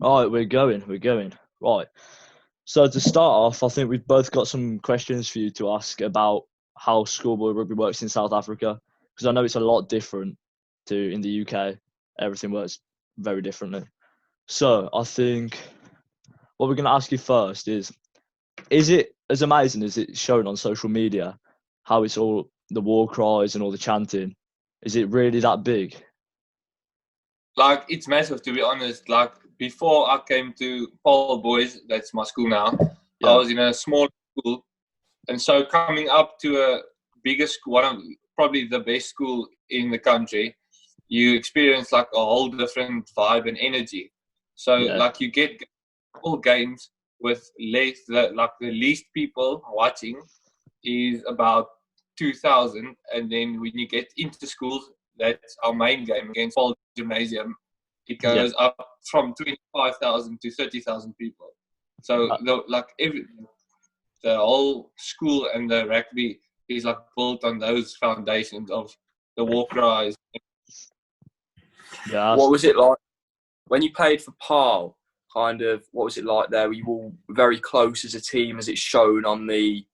All right, we're going. We're going. Right. So to start off, I think we've both got some questions for you to ask about how schoolboy rugby works in South Africa, because I know it's a lot different to in the UK. Everything works very differently. So I think what we're going to ask you first is it as amazing as it's shown on social media, how it's all the war cries and all the chanting? Is it really that big? Like, it's massive, to be honest. Like, before I came to Paul Boys, that's my school now, I Yeah. was in a small school. And so coming up to a bigger school, one of probably the best school in the country, you experience like a whole different vibe and energy. So Yeah. like you get all games with like the least people watching is about 2,000, and then when you get into schools, that's our main game against Paul Gymnasium. It Yeah. goes up from 25,000 to 30,000 people. So Uh, the whole school and the rugby is like built on those foundations of the war cries. yeah. What was it like when you played for Paul? Kind of, what was it like there? Were you all very close as a team, as it's shown on the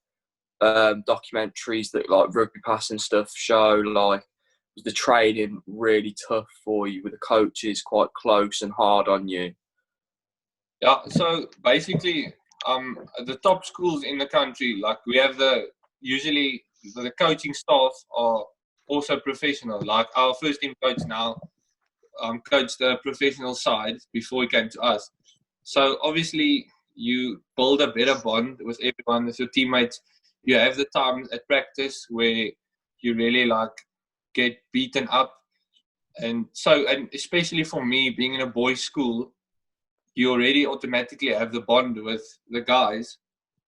documentaries that like Rugby Pass and stuff show? Like, was the training really tough for you? Were the coaches quite close and hard on you? Yeah, so basically, the top schools in the country, like we have usually the coaching staff are also professional. Like our first team coach now coached the professional side before he came to us. So obviously, you build a better bond with everyone, with your teammates. You have the times at practice where you really like get beaten up, and especially for me being in a boys' school, you already automatically have the bond with the guys,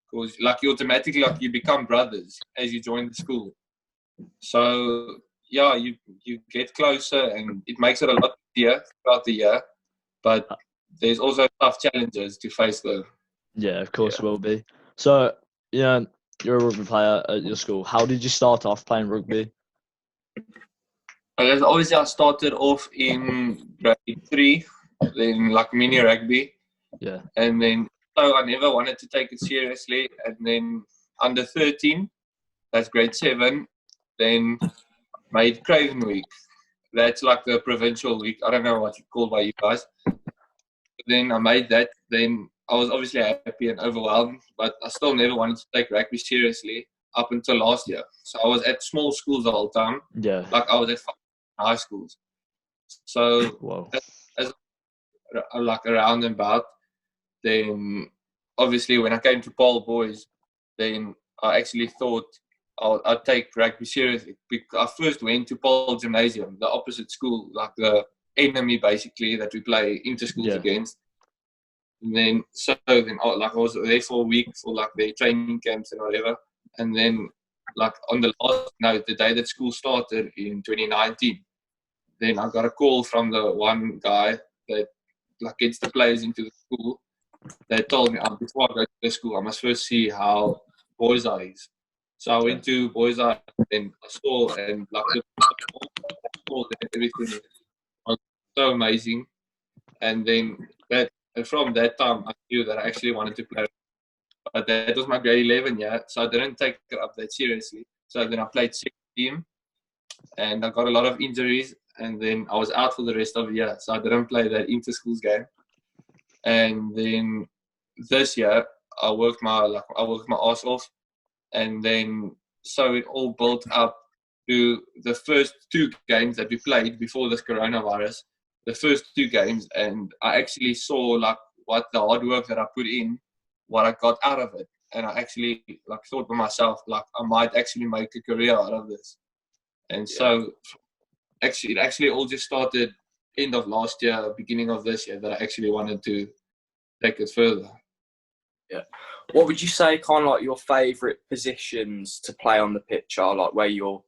because like you automatically like you become brothers as you join the school. So yeah, you get closer, and it makes it a lot easier throughout the year. But there's also tough challenges to face though. Yeah, of course Yeah. will be. So, yeah, you're a rugby player at your school. How did you start off playing rugby? And obviously I started off in grade 3, then like mini rugby, Yeah, and then so I never wanted to take it seriously, and then under 13, that's grade 7, then made Craven Week. That's like the provincial week. I don't know what you call by you guys. But then I made that. Then I was obviously happy and overwhelmed, but I still never wanted to take rugby seriously up until last year. So I was at small schools the whole time. yeah. Like I was at high schools. So Whoa. as like around and about, then obviously when I came to Paul Boys, then I actually thought I'd take rugby seriously. I first went to Paul Gymnasium, the opposite school, like the enemy basically that we play inter schools Yeah, against. And then like I was there for a week for like their training camps and whatever. And then like on the day that school started in 2019, then I got a call from the one guy that like gets the players into the school. They told me before I go to the school, I must first see how Boys Eye is. So I yeah, went to Boys Eye and I saw, and like everything was so amazing. And then and from that time, I knew that I actually wanted to play. But that was my grade 11 year, so I didn't take it up that seriously. So then I played second team, and I got a lot of injuries, and then I was out for the rest of the year, so I didn't play that inter schools game. And then this year, I worked my ass off, and then so it all built up to the first 2 games that we played before this coronavirus. The first 2 games, and I actually saw like what the hard work that I put in, what I got out of it, and I actually like thought to myself like I might actually make a career out of this. And Yeah. so actually, it actually all just started end of last year, beginning of this year, that I actually wanted to take it further. Yeah. What would you say kind of like your favourite positions to play on the pitch are, like where you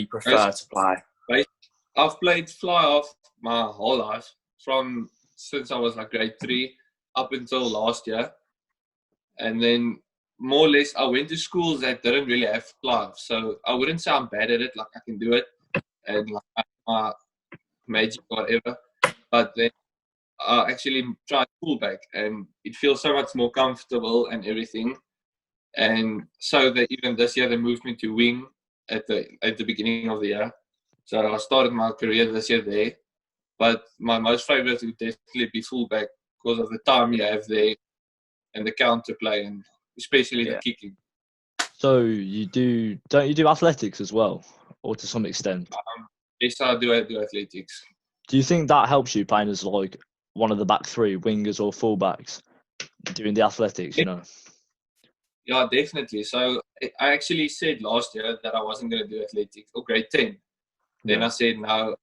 prefer to play? I've played fly off my whole life, from since I was like grade 3 up until last year. And then more or less I went to schools that didn't really have fly off. So I wouldn't say I'm bad at it, like I can do it and like my magic or whatever. But then I actually tried fullback, and it feels so much more comfortable and everything. And so that even this year they moved me to wing at the beginning of the year. So I started my career this year there. But my most favourite would definitely be fullback because of the time you have there and the counter play and especially the kicking. So don't you do athletics as well, or to some extent? Yes, I do athletics. Do you think that helps you playing as like one of the back three, wingers or fullbacks, doing the athletics, you know? Yeah, definitely. So I actually said last year that I wasn't going to do athletics or grade 10. Then I said, no,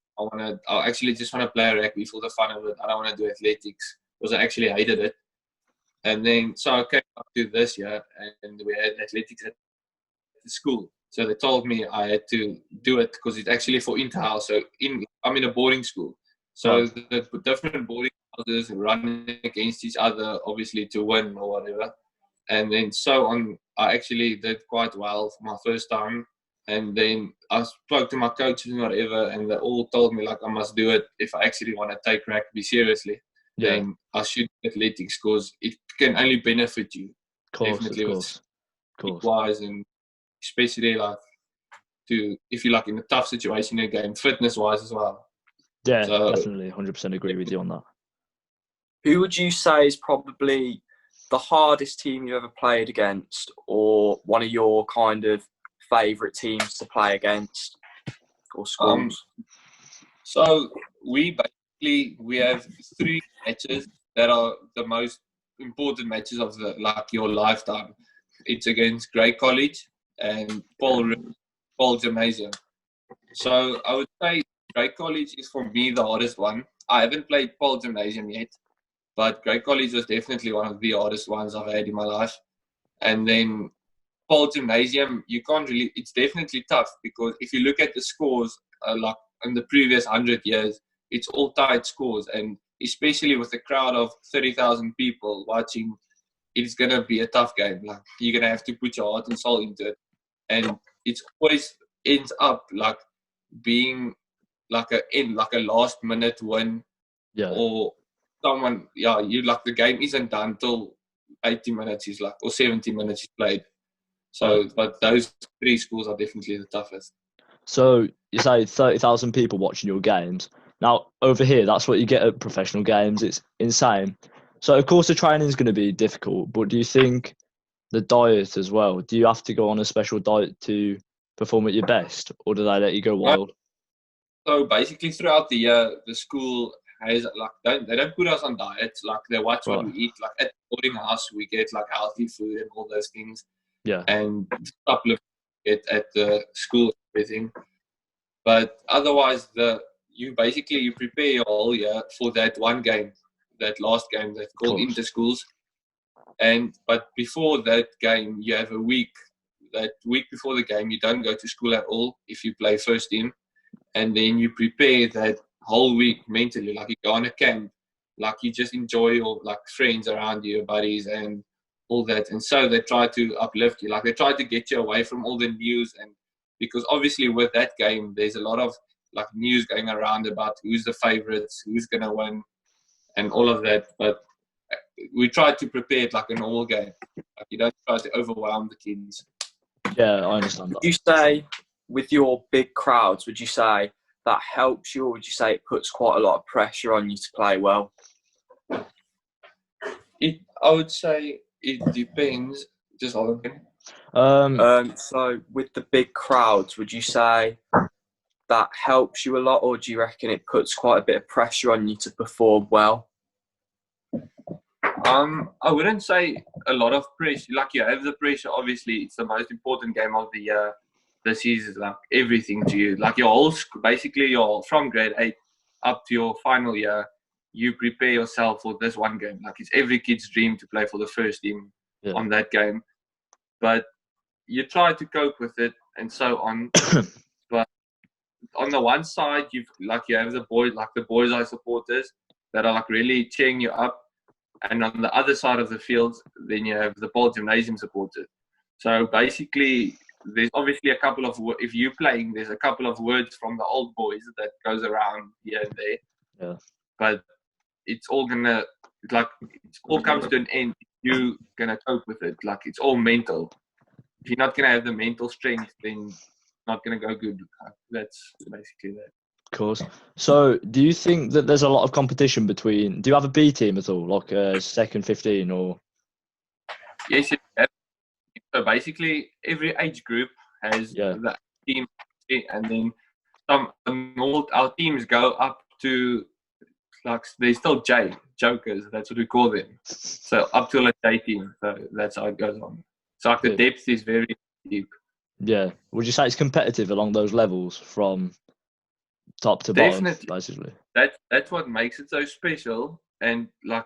I actually just want to play rugby for the fun of it. I don't want to do athletics because I actually hated it. And then, so I came up to this year and we had athletics at the school. So they told me I had to do it because it's actually for inter-house. So I'm in a boarding school. So the different boarding houses run against each other, obviously, to win or whatever. And then so on, I actually did quite well for my first time. And then I spoke to my coaches and whatever, and they all told me like I must do it if I actually want to take rugby seriously. Yeah. Then I should do athletics because it can only benefit you. Of course, Definitely of with course, of course. wise and especially like if you're like in a tough situation in a game, fitness wise as well. Yeah, So definitely, 100% agree with you on that. Who would you say is probably the hardest team you've ever played against, or one of your kind of favourite teams to play against, or schools? So we have 3 matches that are the most important matches of your lifetime. It's against Grey College and Paul Gymnasium. So I would say Grey College is for me the hardest one. I haven't played Paul Gymnasium yet, but Grey College was definitely one of the hardest ones I've had in my life. And then Paul Gymnasium, you can't really. It's definitely tough because if you look at the scores, like in the previous 100 years, it's all tight scores, and especially with a crowd of 30,000 people watching, it's gonna be a tough game. Like you're gonna have to put your heart and soul into it, and it's always ends up like being like a last minute win Yeah. or someone. Yeah, you like the game isn't done till 80 minutes is like or 70 minutes is played. So, but those 3 schools are definitely the toughest. So you say 30,000 people watching your games. Now, over here, that's what you get at professional games. It's insane. So, of course, the training is going to be difficult, but do you think the diet as well, do you have to go on a special diet to perform at your best, or do they let you go wild? So basically throughout the year, the school has like they don't put us on diets. Like they watch what we eat. Like at the boarding house, we get like healthy food and all those things. Yeah. And supplement it at the school, everything. But otherwise, you prepare your whole year for that one game, that last game that's called inter schools. But before that game, you have a week. That week before the game, you don't go to school at all if you play first team. And then you prepare that whole week mentally, like you go on a camp, like you just enjoy your like friends around you, your buddies and all that. And so they try to uplift you, like they try to get you away from all the news. And because obviously with that game, there's a lot of like news going around about who's the favorites, who's going to win and all of that. But we try to prepare it like a normal game. Like you don't try to overwhelm the kids. Yeah, I understand that. Would you say with your big crowds, would you say that helps you, or would you say it puts quite a lot of pressure on you to play well? I would say it depends. Just all of So with the big crowds, would you say that helps you a lot, or do you reckon it puts quite a bit of pressure on you to perform well? I wouldn't say a lot of pressure. Like you have the pressure, obviously, it's the most important game of the year. This is like everything to you. Like your whole, basically, from grade 8 up to your final year, you prepare yourself for this one game. Like it's every kid's dream to play for the first team on that game. But you try to cope with it and so on. But on the one side, you have the boys are supporters that are like really cheering you up. And on the other side of the field, then you have the Paul Gymnasium supporters. So basically, there's obviously a couple of, if you're playing, there's a couple of words from the old boys that goes around here and there. Yeah. But it's all gonna like it all comes to an end. You gonna cope with it. Like it's all mental. If you're not gonna have the mental strength, then it's not gonna go good. That's basically that. Of course. So, do you think that there's a lot of competition between? Do you have a B team at all, like a second 15 or? Yes, you have. So basically, every age group has the team, and then all our teams go up to like there's still jokers. That's what we call them. So up to a J team. So that's how it goes on. So like the depth is very deep. Yeah. Would you say it's competitive along those levels from top to Definitely. bottom, basically? That's what makes it so special, and like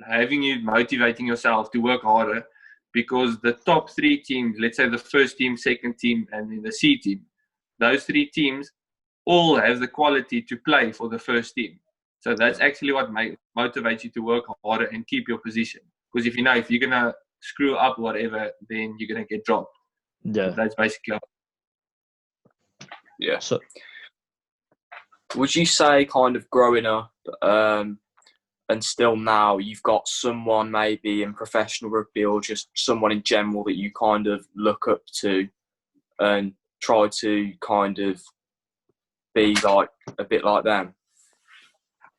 having you motivating yourself to work harder, because the top 3 teams, let's say the first team, second team, and then the C team, those 3 teams all have the quality to play for the first team. So that's actually what motivates you to work harder and keep your position. Because if you know if you're gonna screw up whatever, then you're gonna get dropped. Yeah, that's basically. Yeah. So, would you say, kind of growing up, and still now, you've got someone maybe in professional rugby or just someone in general that you kind of look up to and try to kind of be like a bit like them?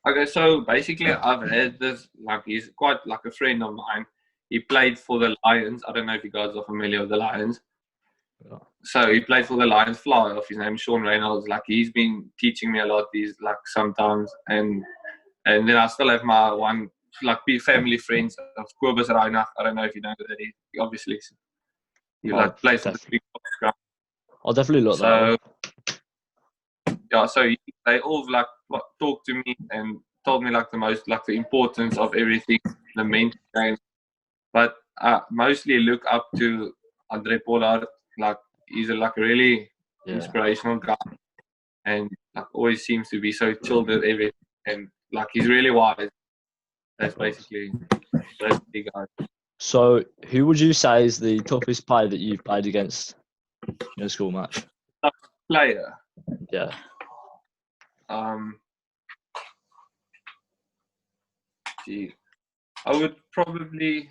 Okay, so basically I've had this, like he's quite like a friend of mine. He played for the Lions. I don't know if you guys are familiar with the Lions. Yeah. So he played for the Lions fly off. His name is Sean Reynolds. Like he's been teaching me a lot these like sometimes, and then I still have my one like family friends of Kobus Reinach. I don't know if you know who that is. Obviously, he like plays for the big ground. I'll definitely look that up. Yeah, so they all like talked to me and told me like the importance of everything, the mental game. But I mostly look up to Andre Pollard. Like he's a really inspirational guy, and like always seems to be so chilled with everything, and like he's really wise. That's basically those 3 guys. So, who would you say is the toughest player that you've played against in a school match? Toughest player. Yeah. Gee, I would probably.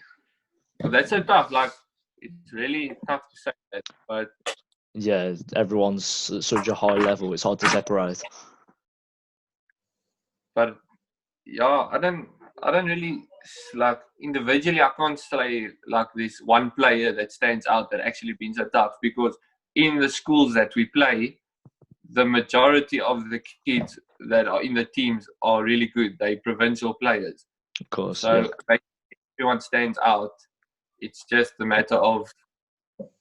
Oh, that's so tough. Like it's really tough to say that, but yeah, everyone's at such a high level. It's hard to separate. But yeah, I don't really like individually. I can't say like this one player that stands out that actually been so tough, because in the schools that we play, the majority of the kids that are in the teams are really good. They're provincial players. Of course. So everyone stands out. It's just a matter of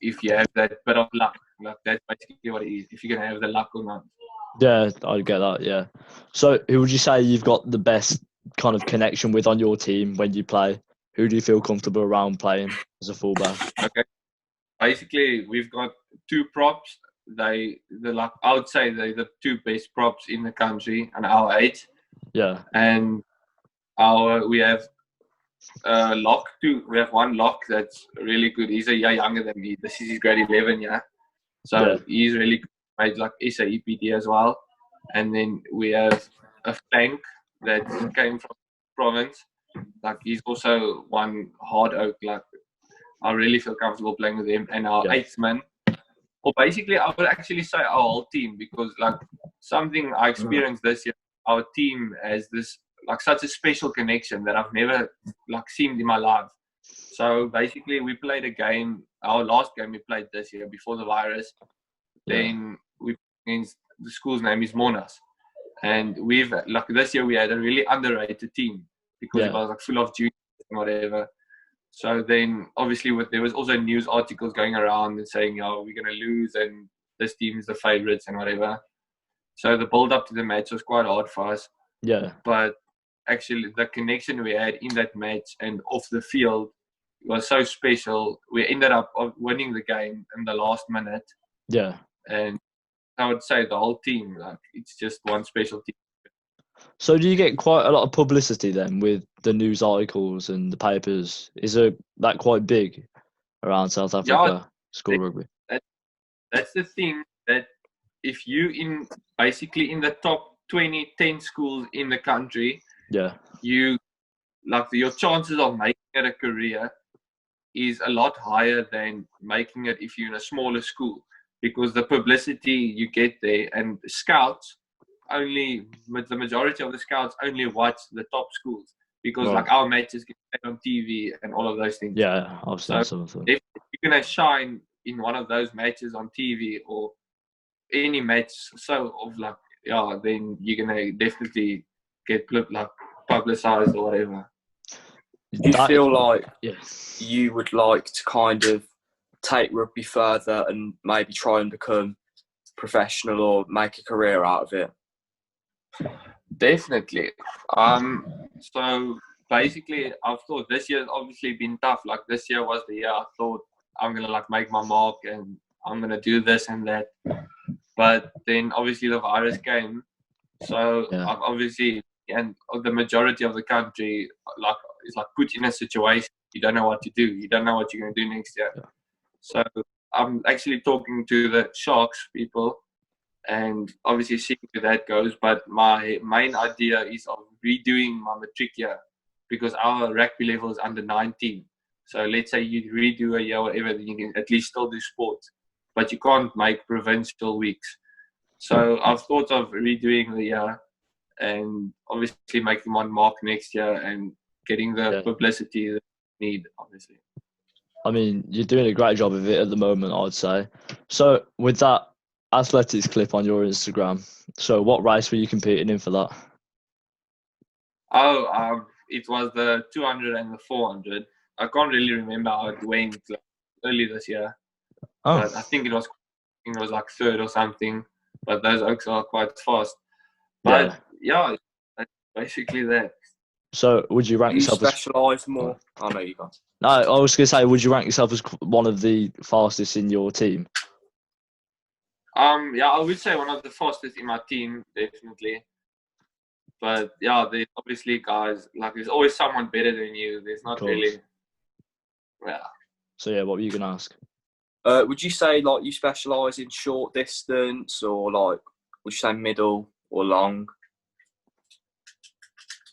if you have that bit of luck. Like that's basically what it is. If you're gonna have the luck or not. Yeah, I get that. Yeah. So, who would you say you've got the best kind of connection with on your team when you play? Who do you feel comfortable around playing as a fullback? Okay. Basically, we've got 2 props. I would say they're the 2 best props in the country and our age. Yeah. And we have lock too. We have one lock that's really good. He's a year younger than me. This is his grade 11, yeah. So he's really good. Made like EPD as well. And then we have a flank that came from province. Like he's also one hard oak. Like I really feel comfortable playing with him. And our 8th man. Well, basically, I would actually say our whole team, because like something I experienced this year, our team has this like such a special connection that I've never like seen in my life. So basically, we played a game. Our last game we played this year before the virus. Then we against the school's name is Monas, and we've like this year we had a really underrated team because it was like full of juniors and whatever. So then, obviously, there was also news articles going around and saying, "Oh, we're going to lose, and this team is the favourites and whatever." So the build-up to the match was quite hard for us. Yeah. But actually, the connection we had in that match and off the field was so special. We ended up winning the game in the last minute. Yeah. And I would say the whole team, like it's just one special team. So do you get quite a lot of publicity then with the news articles and the papers? Is that quite big around South Africa school rugby? That's the thing, that if you basically in the top 10 schools in the country, Yeah. you like your chances of making it a career is a lot higher than making it if you're in a smaller school, because the publicity you get there, and scouts only, the majority of the scouts only watch the top schools, because Right. like our matches get played on TV and all of those things. Yeah, I've So seen some of them. if you're gonna shine in one of those matches on TV or any match, so of like, yeah, then you're gonna definitely get like publicized or whatever. Do you feel like yeah. you would like to kind of take rugby further and maybe try and become professional or make a career out of it? Definitely. So basically, I've thought this year's obviously been tough. Like this year was the year I thought I'm gonna like make my mark and I'm gonna do this and that. But then obviously the virus came, so Yeah. I've obviously, and the majority of the country like is like put in a situation you don't know what to do. You don't know what you're gonna do next year. Yeah. So I'm actually talking to the Sharks people and obviously seeing where that goes. But my main idea is of redoing my matric year, because our rugby level is under 19. So let's say you redo a year or whatever, then you can at least still do sports, but you can't make provincial weeks. So I've thought of redoing the year and obviously making one mark next year and getting the publicity that we need, obviously. I mean, you're doing a great job of it at the moment, I'd say. So with that athletics clip on your Instagram, so what race were you competing in for that? Oh, it was the 200 and the 400. I can't really remember how it went early this year. Oh. But I think it was like third or something. But those oaks are quite fast. But yeah, that's basically that. So would you rank Do you yourself specialise more? Oh, no, you can't. No, I was going to say, would you rank yourself as one of the fastest in your team? Yeah, I would say one of the fastest in my team, definitely. But yeah, there's obviously guys, like there's always someone better than you. There's not really. Yeah. So yeah, what were you going to ask? Would you say like you specialise in short distance, or like would you say middle or long?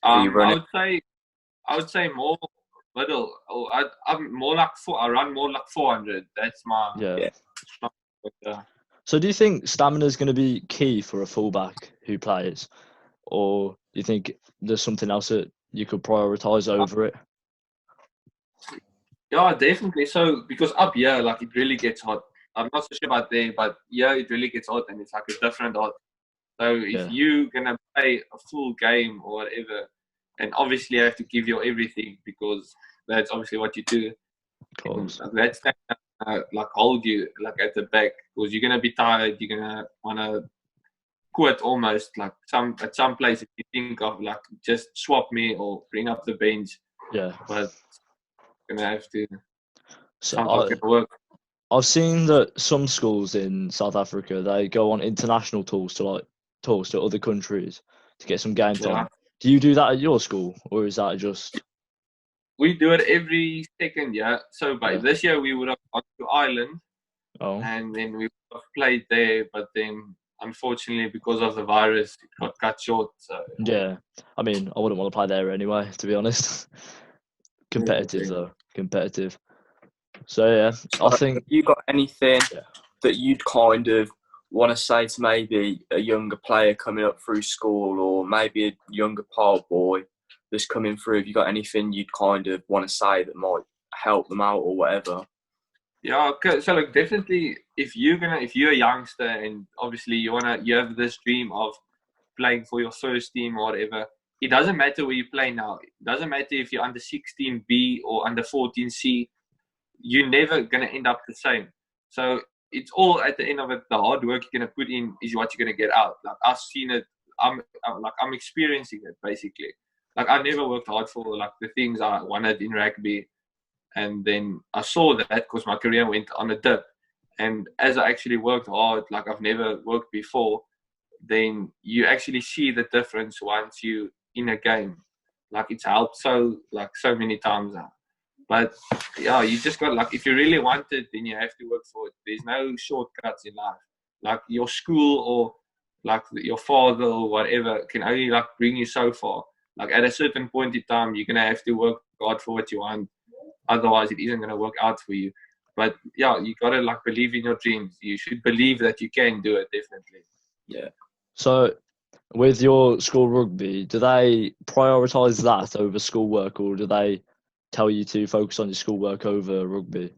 I would say more middle. I'm more like I run more like 400. That's my yeah. So do you think stamina is going to be key for a fullback who plays, or do you think there's something else that you could prioritise over it? Yeah, definitely. So because up here, like it really gets hot. I'm not so sure about there, but yeah, it really gets hot, and it's like a different hot. So if you're gonna play a full game or whatever, and obviously you have to give your everything, because that's obviously what you do. Of course. That's like hold you like at the back, because you're gonna be tired. You're gonna wanna quit almost. Like at some places you think of like just swap me or bring up the bench. Yeah. But gonna have to. So work. I've seen that some schools in South Africa, they go on international tours to other countries to get some game time. Do you do that at your school, or is that just? We do it every second year. So by this year we would have gone to Ireland, and then we would have played there. But then, unfortunately, because of the virus, it got cut short. So yeah, I mean, I wouldn't want to play there anyway, to be honest. Competitive though, competitive. So yeah, so I think. Have you got anything that you'd kind of want to say to maybe a younger player coming up through school, or maybe a younger part boy that's coming through? Have you got anything you'd kind of want to say that might help them out or whatever? Yeah, so like definitely, if you're a youngster and obviously you have this dream of playing for your first team or whatever, it doesn't matter where you play now. It doesn't matter if you're under 16B or under 14C. You're never gonna end up the same. So it's all at the end of it. The hard work you're gonna put in is what you're gonna get out. Like I've seen it. I'm experiencing it basically. Like I never worked hard for like the things I wanted in rugby, and then I saw that because my career went on a dip. And as I actually worked hard, like I've never worked before, then you actually see the difference once you in a game. Like it's helped so many times now. But yeah, you just got like if you really want it, then you have to work for it. There's no shortcuts in life. Like your school or like your father or whatever can only like bring you so far. Like at a certain point in time, you're gonna have to work hard for what you want. Otherwise, it isn't gonna work out for you. But yeah, you gotta like believe in your dreams. You should believe that you can do it. Definitely. Yeah. So, with your school rugby, do they prioritise that over schoolwork, or do they tell you to focus on your schoolwork over rugby?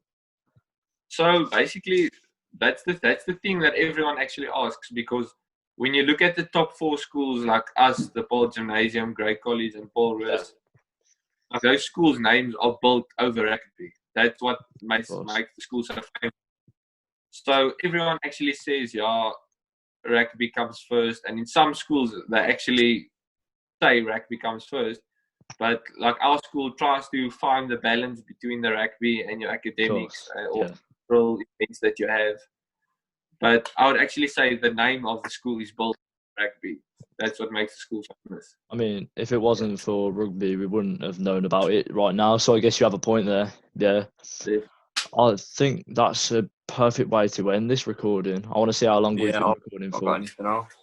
So basically, that's the thing that everyone actually asks, because when you look at the top 4 schools like us, the Paul Gymnasium, Grey College, and Paul Roos, like those schools' names are built over rugby. That's what makes the school so famous. So everyone actually says, yeah, rugby comes first, and in some schools they actually say rugby comes first. But like our school tries to find the balance between the rugby and your academics or events that you have. But I would actually say the name of the school is built on rugby. That's what makes the school famous. I mean, if it wasn't for rugby, we wouldn't have known about it right now. So I guess you have a point there. Yeah. I think that's a perfect way to end this recording. I want to see how long we've been recording for. Not got anything else.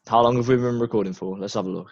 How long have we been recording for? Let's have a look.